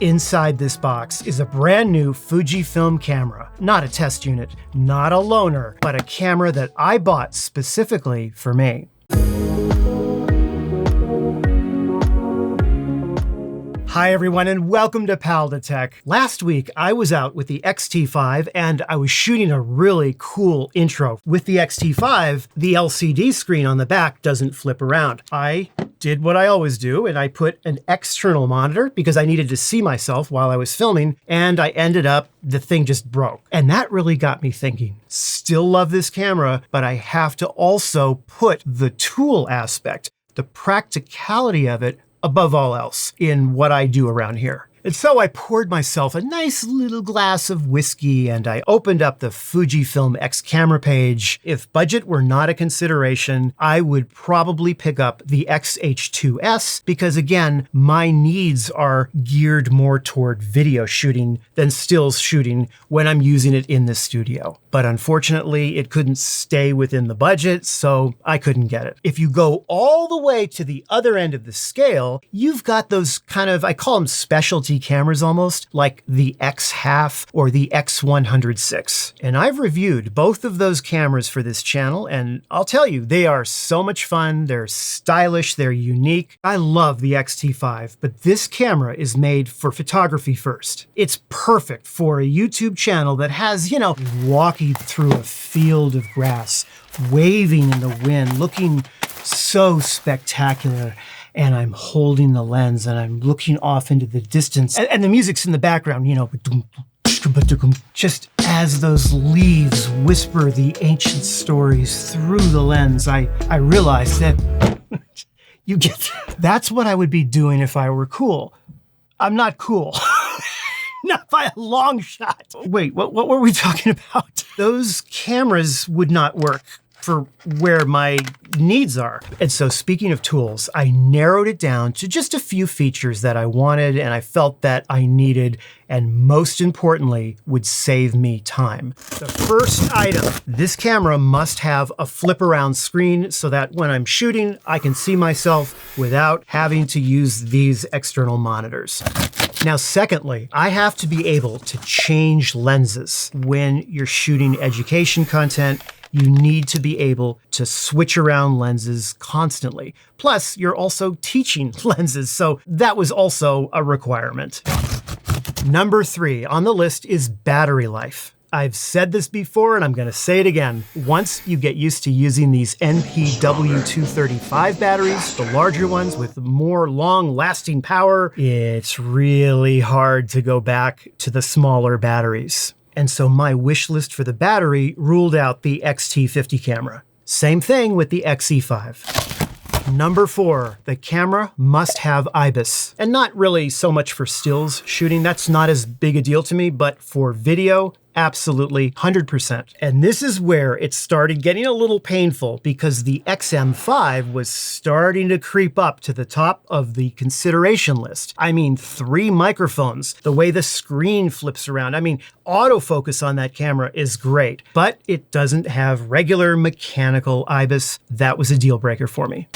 Inside this box is a brand new Fujifilm camera. Not a test unit, not a loaner, but a camera that I bought specifically for me. Hi everyone and welcome to Pal to Tech. Last week I was out with the X-T5 and I was shooting a really cool intro. With the X-T5, the LCD screen on the back doesn't flip around. I did what I always do and I put an external monitor because I needed to see myself while I was filming, and I ended up, the thing just broke. And that really got me thinking. Still love this camera, but I have to also put the tool aspect, the practicality of it, above all else in what I do around here. And so I poured myself a nice little glass of whiskey and I opened up the Fujifilm X camera page. If budget were not a consideration, I would probably pick up the XH2S because again, my needs are geared more toward video shooting than stills shooting when I'm using it in the studio. But unfortunately, it couldn't stay within the budget, so I couldn't get it. If you go all the way to the other end of the scale, you've got those kind of, I call them specialty cameras almost, like the X-Half or the X106. And I've reviewed both of those cameras for this channel, and I'll tell you, they are so much fun, they're stylish, they're unique. I love the X-T5, but this camera is made for photography first. It's perfect for a YouTube channel that has, you know, walking through a field of grass, waving in the wind, looking so spectacular. And I'm holding the lens and I'm looking off into the distance. And the music's in the background, you know, just as those leaves whisper the ancient stories through the lens, I realized that you get that. That's what I would be doing if I were cool. I'm not cool. Not by a long shot. Wait, what were we talking about? Those cameras would not work for where my needs are. And so speaking of tools, I narrowed it down to just a few features that I wanted and I felt that I needed, and most importantly, would save me time. The first item, this camera must have a flip around screen so that when I'm shooting, I can see myself without having to use these external monitors. Now, secondly, I have to be able to change lenses. When you're shooting education content, you need to be able to switch around lenses constantly. Plus, you're also teaching lenses, so that was also a requirement. Number 3 on the list is battery life. I've said this before and I'm gonna say it again. Once you get used to using these NPW235 batteries, the larger ones with more long-lasting power, it's really hard to go back to the smaller batteries. And so my wish list for the battery ruled out the X-T50 camera. Same thing with the XE5. Number 4, the camera must have IBIS. And not really so much for stills shooting, that's not as big a deal to me, but for video, absolutely 100%. And this is where it started getting a little painful because the XM5 was starting to creep up to the top of the consideration list. I mean, 3 microphones, the way the screen flips around. I mean, autofocus on that camera is great, but it doesn't have regular mechanical IBIS. That was a deal breaker for me.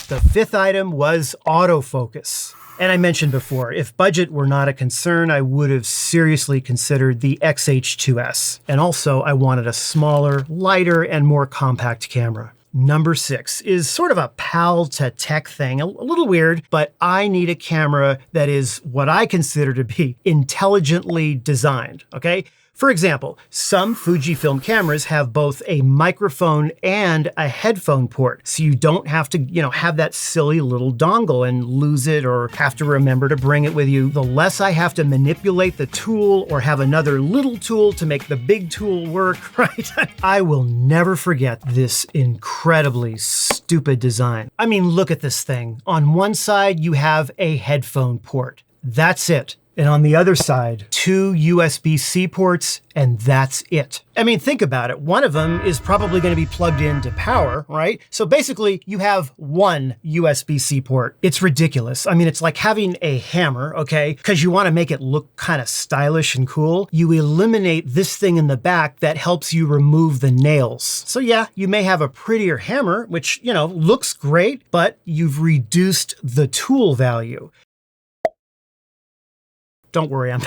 The 5th item was autofocus. And I mentioned before, if budget were not a concern, I would have seriously considered the XH2S. And also, I wanted a smaller, lighter, and more compact camera. Number 6 is sort of a Pal to Tech thing, a little weird, but I need a camera that is what I consider to be intelligently designed, okay? For example, some Fujifilm cameras have both a microphone and a headphone port, so you don't have to, have that silly little dongle and lose it or have to remember to bring it with you. The less I have to manipulate the tool or have another little tool to make the big tool work, right? I will never forget this incredibly stupid design. I mean, look at this thing. On one side, you have a headphone port. That's it. And on the other side, 2 USB-C ports, and that's it. I mean, think about it. One of them is probably going to be plugged into power, right? So basically, you have 1 USB-C port. It's ridiculous. I mean, it's like having a hammer, okay? Because you want to make it look kind of stylish and cool. You eliminate this thing in the back that helps you remove the nails. So yeah, you may have a prettier hammer, which, looks great, but you've reduced the tool value. don't worry, I'm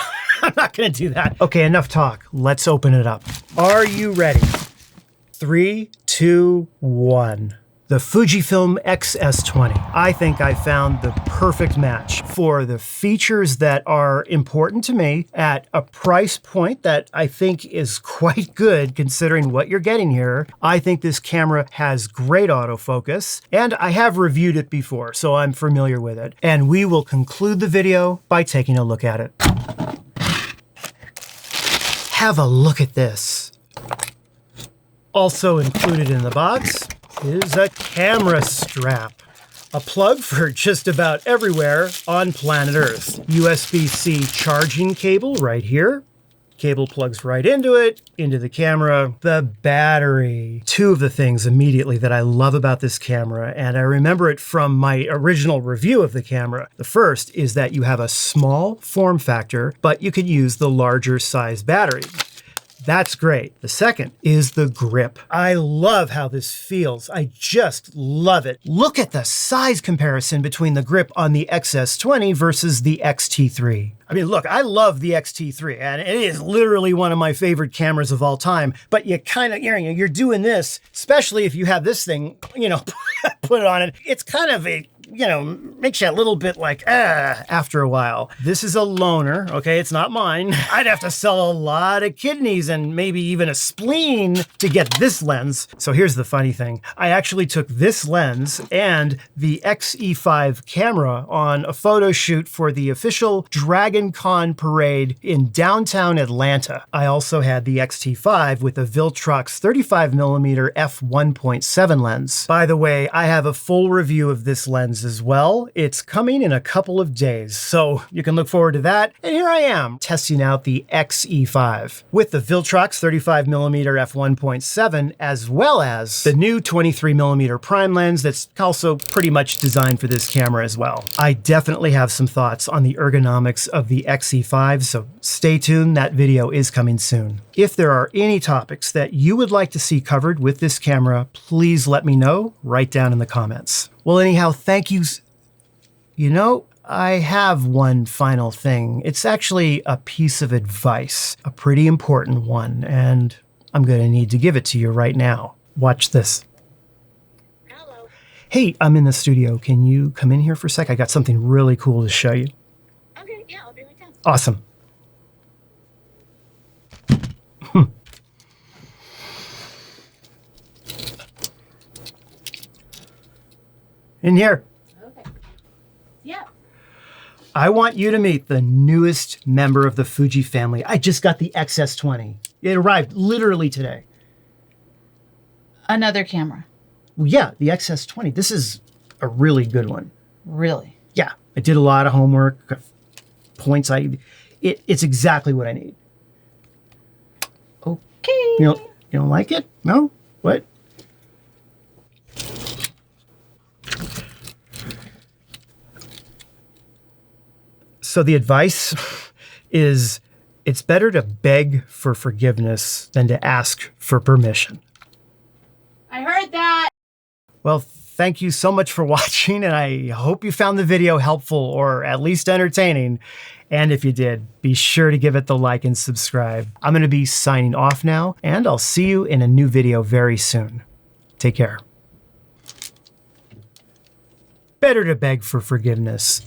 not gonna do that. Okay, enough talk. Let's open it up. Are you ready? 3, 2, 1. The Fujifilm X S20. I think I found the perfect match for the features that are important to me at a price point that I think is quite good considering what you're getting here. I think this camera has great autofocus, and I have reviewed it before, so I'm familiar with it. And we will conclude the video by taking a look at it. Have a look at this. Also included in the box is a camera strap. A plug for just about everywhere on planet Earth. USB-C charging cable right here. Cable plugs right into it, into the camera. The battery. Two of the things immediately that I love about this camera, and I remember it from my original review of the camera. The first is that you have a small form factor, but you could use the larger size battery. That's great. The second is the grip. I love how this feels. I just love it. Look at the size comparison between the grip on the XS20 versus the XT3. I mean, look, I love the XT3, and it is literally one of my favorite cameras of all time, but you kind of, you're doing this, especially if you have this thing, put on it. It's kind of a, makes you a little bit like, after a while. This is a loaner, okay? It's not mine. I'd have to sell a lot of kidneys and maybe even a spleen to get this lens. So here's the funny thing. I actually took this lens and the XE5 camera on a photo shoot for the official Dragon Con parade in downtown Atlanta. I also had the XT5 with a Viltrox 35mm f1.7 lens. By the way, I have a full review of this lens as well. It's coming in a couple of days, so you can look forward to that. And here I am testing out the XE5 with the Viltrox 35mm f1.7 as well as the new 23mm prime lens that's also pretty much designed for this camera as well. I definitely have some thoughts on the ergonomics of the XE5, so stay tuned, that video is coming soon. If there are any topics that you would like to see covered with this camera, please let me know right down in the comments. Well, anyhow, thank you. I have one final thing. It's actually a piece of advice, a pretty important one, and I'm going to need to give it to you right now. Watch this. Hello. Hey, I'm in the studio. Can you come in here for a sec? I got something really cool to show you. Okay, yeah, I'll be right down. Awesome. In here. Okay. Yeah. I want you to meet the newest member of the Fuji family. I just got the XS20. It arrived literally today. Another camera. Well, yeah, the XS20. This is a really good one. Really? Yeah, I did a lot of homework, got points. It's exactly what I need. Okay. You don't like it? No? What? So the advice is it's better to beg for forgiveness than to ask for permission. I heard that. Well, thank you so much for watching, and I hope you found the video helpful or at least entertaining. And if you did, be sure to give it the like and subscribe. I'm going to be signing off now, and I'll see you in a new video very soon. Take care. Better to beg for forgiveness